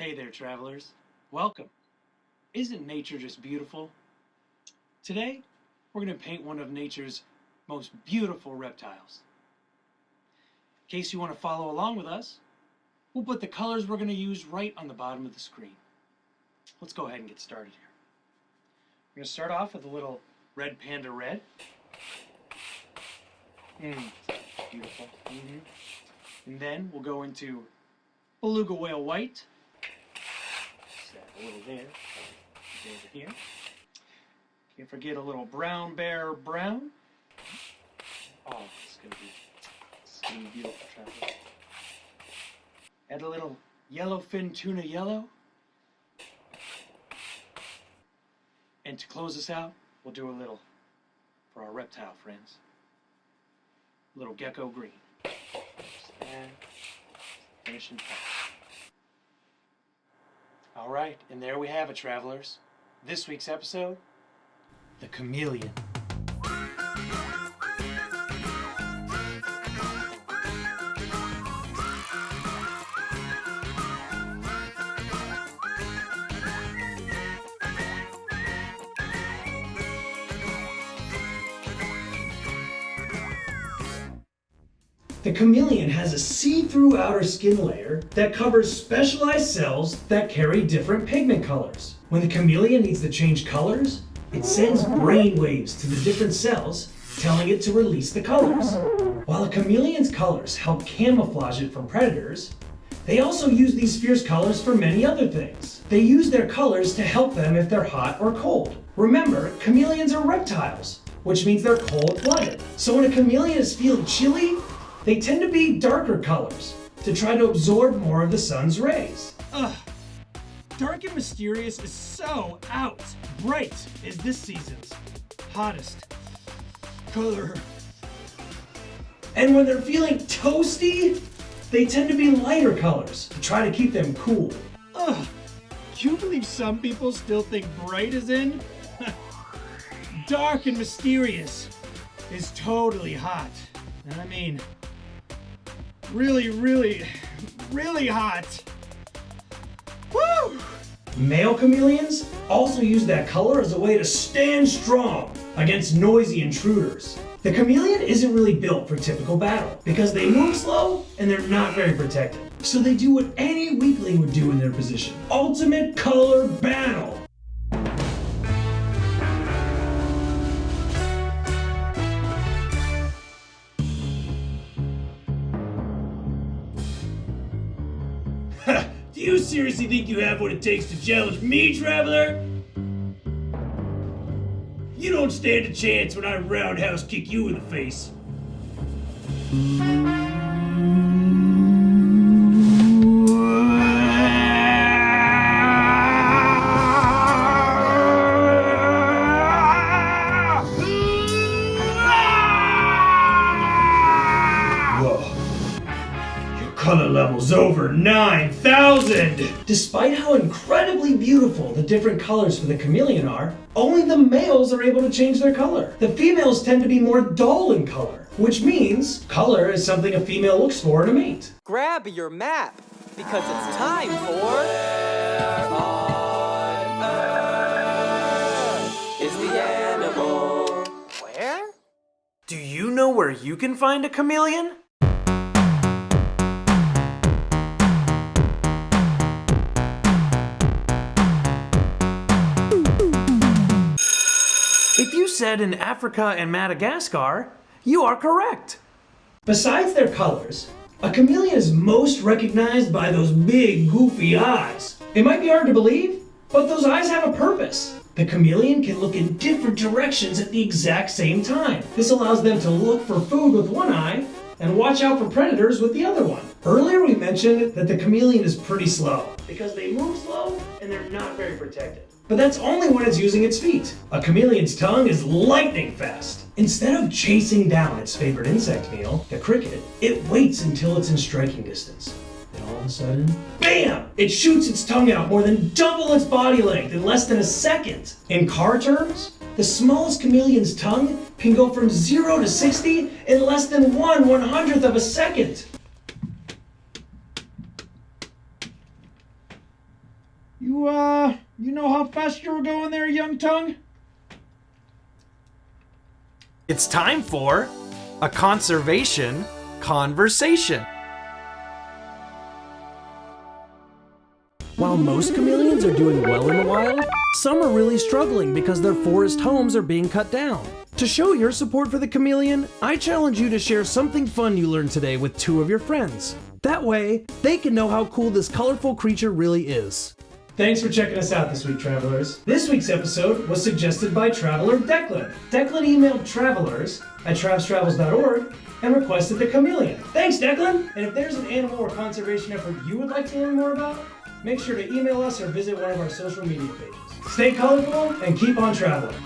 Hey there, travelers. Welcome. Isn't nature just beautiful? Today, we're going to paint one of nature's most beautiful reptiles. In case you want to follow along with us, we'll put the colors we're going to use right on the bottom of the screen. Let's go ahead and get started here. We're going to start off with a little red panda red. Beautiful. And then we'll go into beluga whale white. Just add a little there. Over here. Can't forget a little brown bear brown. Oh, it's gonna be beautiful, travelers. Add a little yellowfin tuna yellow. And to close us out, we'll do a little for our reptile friends. A little gecko green. And finishing touch. All right, and there we have it, travelers. This week's episode, the chameleon. The chameleon has a see-through outer skin layer that covers specialized cells that carry different pigment colors. When the chameleon needs to change colors, it sends brain waves to the different cells, telling it to release the colors. While a chameleon's colors help camouflage it from predators, they also use these fierce colors for many other things. They use their colors to help them if they're hot or cold. Remember, chameleons are reptiles, which means they're cold-blooded. So when a chameleon is feeling chilly, they tend to be darker colors to try to absorb more of the sun's rays. Ugh. Dark and Mysterious is so out. Bright is this season's hottest color. And when they're feeling toasty, they tend to be lighter colors to try to keep them cool. Ugh. Can you believe some people still think Bright is in? Dark and Mysterious is totally hot. I mean, really, really, really hot. Woo! Male chameleons also use that color as a way to stand strong against noisy intruders. The chameleon isn't really built for typical battle because they move slow and they're not very protected. So they do what any weakling would do in their position. Ultimate color battle. Do you seriously think you have what it takes to challenge me, traveler? You don't stand a chance when I roundhouse kick you in the face. Color level's over 9,000! Despite how incredibly beautiful the different colors for the chameleon are, only the males are able to change their color. The females tend to be more dull in color, which means color is something a female looks for in a mate. Grab your map, because it's time for... Where on earth is the animal? Where? Do you know where you can find a chameleon? If you said in Africa and Madagascar, you are correct. Besides their colors, a chameleon is most recognized by those big, goofy eyes. It might be hard to believe, but those eyes have a purpose. The chameleon can look in different directions at the exact same time. This allows them to look for food with one eye and watch out for predators with the other one. Earlier we mentioned that the chameleon is pretty slow because they move slow and they're not very protected. But that's only when it's using its feet. A chameleon's tongue is lightning fast. Instead of chasing down its favorite insect meal, the cricket, it waits until it's in striking distance. And all of a sudden, BAM! It shoots its tongue out more than double its body length in less than a second. In car terms, the smallest chameleon's tongue can go from 0 to 60 in less than 1/100th of a second. You know how fast you were going there, young tongue? It's time for a conservation conversation. While most chameleons are doing well in the wild, some are really struggling because their forest homes are being cut down. To show your support for the chameleon, I challenge you to share something fun you learned today with 2 of your friends. That way, they can know how cool this colorful creature really is. Thanks for checking us out this week, travelers. This week's episode was suggested by traveler Declan. Declan emailed travelers@travstravels.org and requested the chameleon. Thanks, Declan! And if there's an animal or conservation effort you would like to learn more about, make sure to email us or visit one of our social media pages. Stay colorful and keep on traveling.